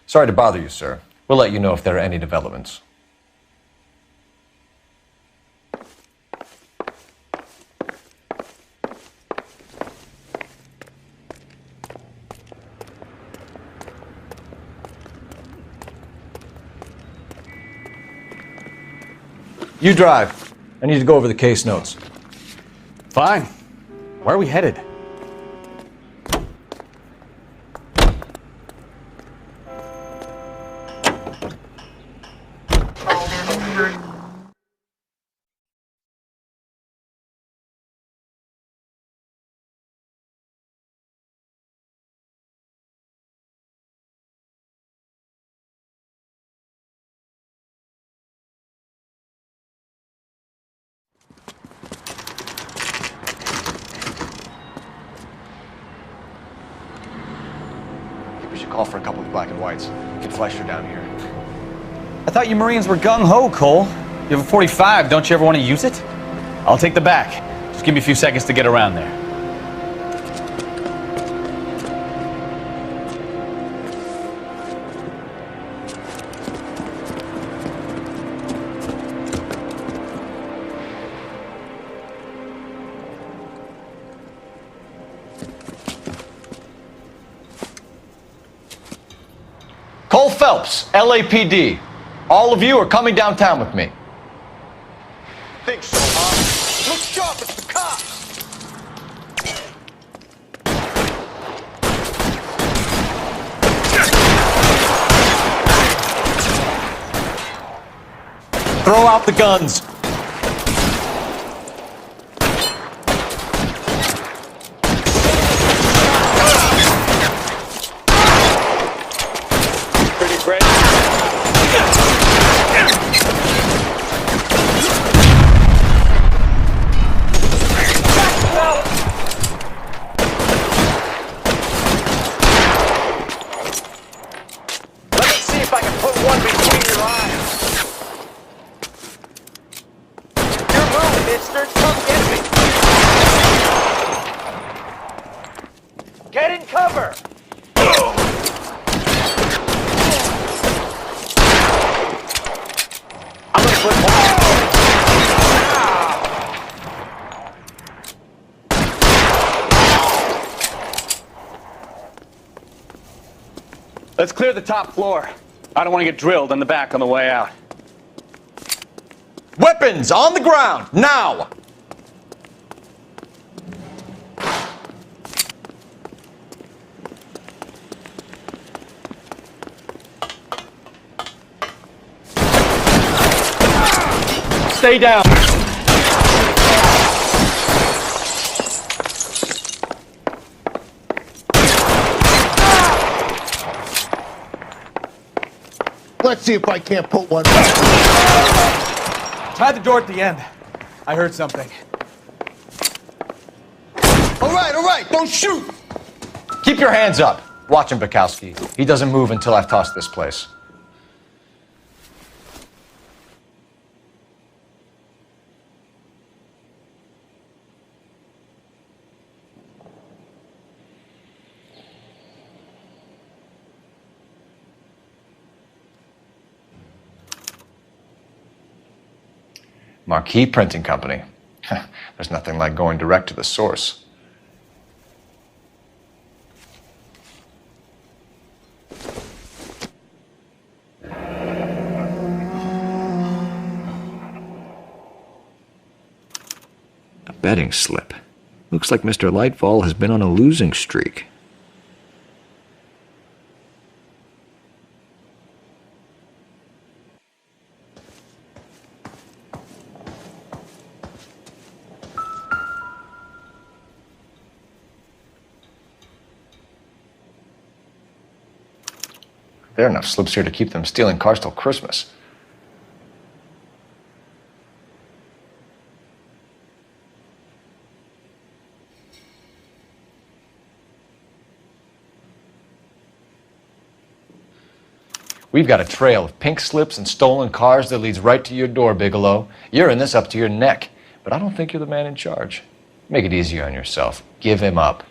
Sorry to bother you, sir. We'll let you know if there are any developments. You drive. I need to go over the case notes. Fine. Where are we headed? We should call for a couple of black and whites. Get Fleischer down here. I thought you Marines were gung-ho, Cole. You have a 45, don't you ever want to use it? I'll take the back. Just give me a few seconds to get around there. Cole Phelps, LAPD. All of you are coming downtown with me. Think so, huh? Look sharp, it's the cops! Throw out the guns. Get in cover! I'm gonna put Let's clear the top floor. I don't want to get drilled in the back on the way out. Weapons on the ground, now! Stay down. Let's see if I can't put one. Try the door at the end. I heard something. All right, don't shoot! Keep your hands up. Watch him, Bukowski. He doesn't move until I've tossed this place. Marquee Printing Company. There's nothing like going direct to the source. A betting slip. Looks like Mr. Lightfall has been on a losing streak. There are enough slips here to keep them stealing cars till Christmas. We've got a trail of pink slips and stolen cars that leads right to your door, Bigelow. You're in this up to your neck, but I don't think you're the man in charge. Make it easier on yourself. Give him up.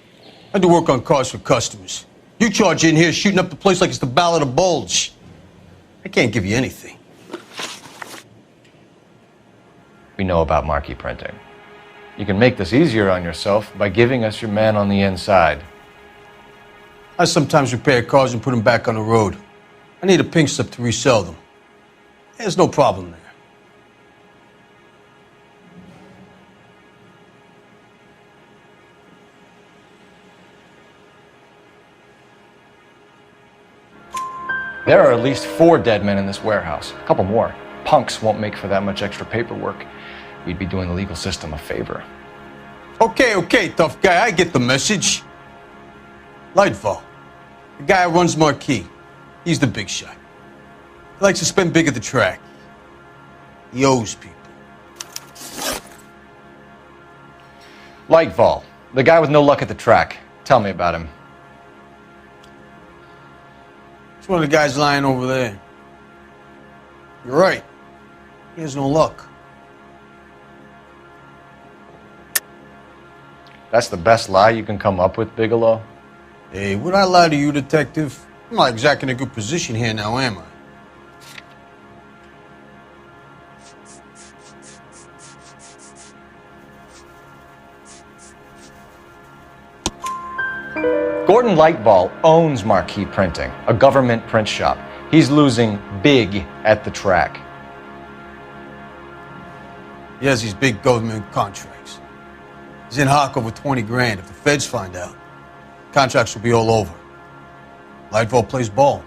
I do work on cars for customers. You charge in here shooting up the place like it's the Ballad of Bulge. I can't give you anything. We know about Marquee Printing. You can make this easier on yourself by giving us your man on the inside. I sometimes repair cars and put them back on the road. I need a pink slip to resell them. There's no problem there. There are at least 4 dead men in this warehouse. A couple more. Punks won't make for that much extra paperwork. We'd be doing the legal system a favor. Okay, tough guy, I get the message. Lightfall, the guy who runs Marquee. He's the big shot. He likes to spend big at the track. He owes people. Lightfall, the guy with no luck at the track. Tell me about him. It's one of the guys lying over there. You're right. He has no luck. That's the best lie you can come up with, Bigelow? Hey, would I lie to you, detective? I'm not exactly in a good position here now, am I? Gordon Lightfall owns Marquee Printing, a government print shop. He's losing big at the track. He has these big government contracts. He's in hock over 20 grand. If the feds find out, contracts will be all over. Lightfall plays ball.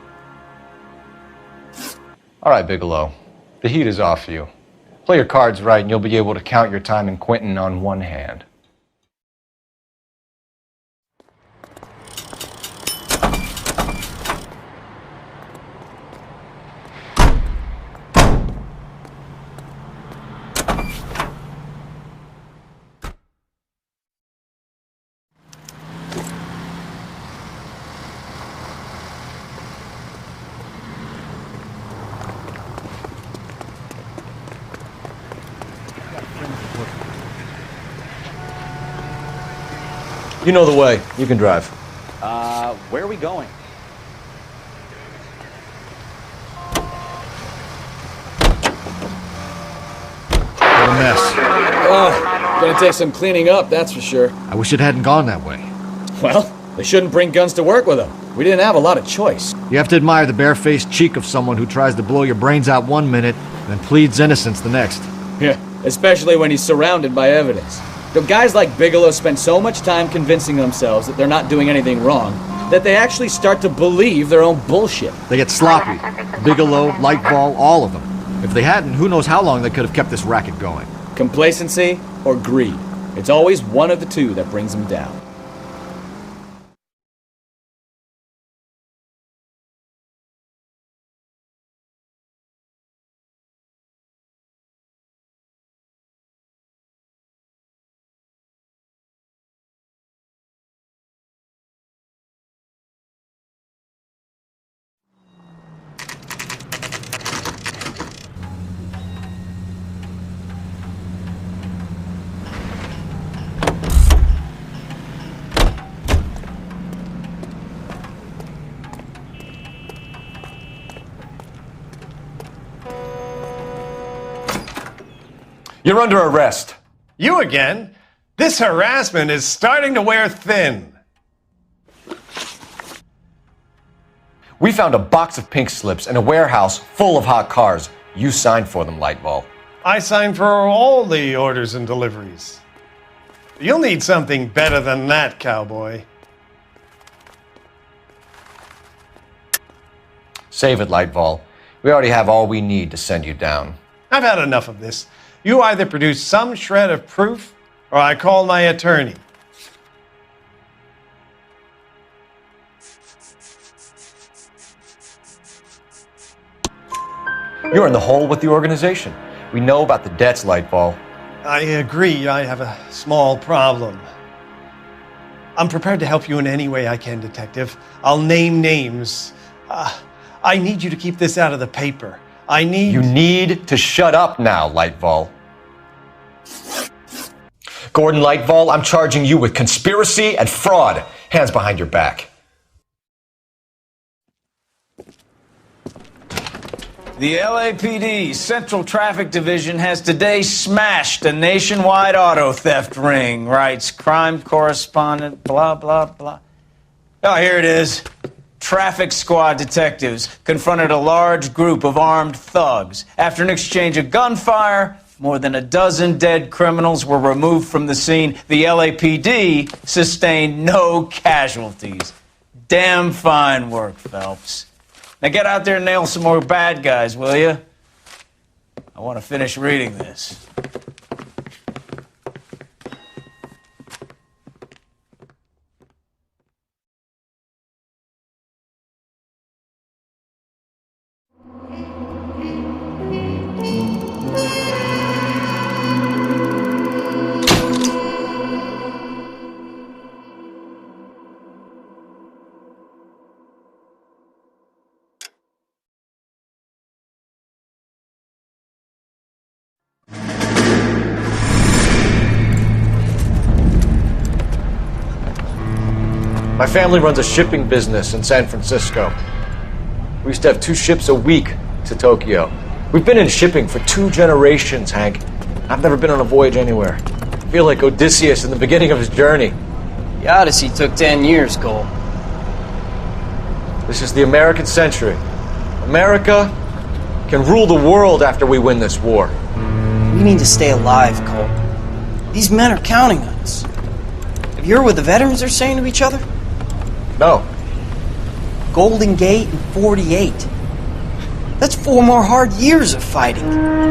All right, Bigelow. The heat is off you. Play your cards right and you'll be able to count your time in Quentin on one hand. You know the way. You can drive. Where are we going? What a mess. Gonna take some cleaning up, that's for sure. I wish it hadn't gone that way. Well, they shouldn't bring guns to work with them. We didn't have a lot of choice. You have to admire the barefaced cheek of someone who tries to blow your brains out one minute, then pleads innocence the next. Yeah, especially when he's surrounded by evidence. The guys like Bigelow spend so much time convincing themselves that they're not doing anything wrong, that they actually start to believe their own bullshit. They get sloppy. Bigelow, Lightfall, all of them. If they hadn't, who knows how long they could have kept this racket going. Complacency or greed. It's always one of the two that brings them down. You're under arrest. You again? This harassment is starting to wear thin. We found a box of pink slips in a warehouse full of hot cars. You signed for them, Lightball. I signed for all the orders and deliveries. You'll need something better than that, cowboy. Save it, Lightball. We already have all we need to send you down. I've had enough of this. You either produce some shred of proof, or I call my attorney. You're in the hole with the organization. We know about the debts, Lightball. I agree, I have a small problem. I'm prepared to help you in any way I can, Detective. I'll name names. I need you to keep this out of the paper. You need to shut up now, Lightball. Gordon Lightball, I'm charging you with conspiracy and fraud. Hands behind your back. The LAPD Central Traffic Division has today smashed a nationwide auto theft ring, writes crime correspondent, blah, blah, blah. Oh, here it is. Traffic squad detectives confronted a large group of armed thugs. After an exchange of gunfire, more than a dozen dead criminals were removed from the scene. The LAPD sustained no casualties. Damn fine work, Phelps. Now get out there and nail some more bad guys, will you? I want to finish reading this. My family runs a shipping business in San Francisco. We used to have 2 ships a week to Tokyo. We've been in shipping for 2 generations, Hank. I've never been on a voyage anywhere. I feel like Odysseus in the beginning of his journey. The Odyssey took 10 years, Cole. This is the American century. America can rule the world after we win this war. We need to stay alive, Cole. These men are counting on us. Have you heard what the veterans are saying to each other? No. Golden Gate and 48. That's 4 more hard years of fighting.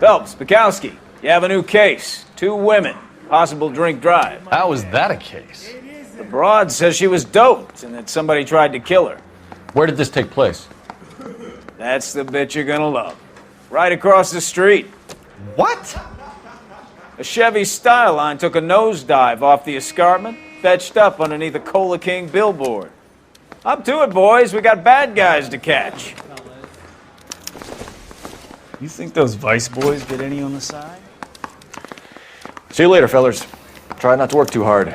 Phelps, Bukowski, you have a new case. 2 women, possible drink drive. How is that a case? The broad says she was doped and that somebody tried to kill her. Where did this take place? That's the bit you're gonna love. Right across the street. What? A Chevy Styline took a nosedive off the escarpment, fetched up underneath a Cola King billboard. Up to it, boys. We got bad guys to catch. You think those Vice boys get any on the side? See you later, fellers. Try not to work too hard.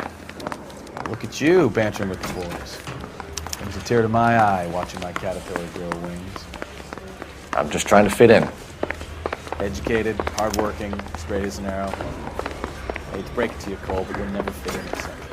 Look at you bantering with the boys. Brings a tear to my eye watching my caterpillar grow wings. I'm just trying to fit in. Educated, hardworking, straight as an arrow. I hate to break it to you, Cole, but you'll never fit in a second.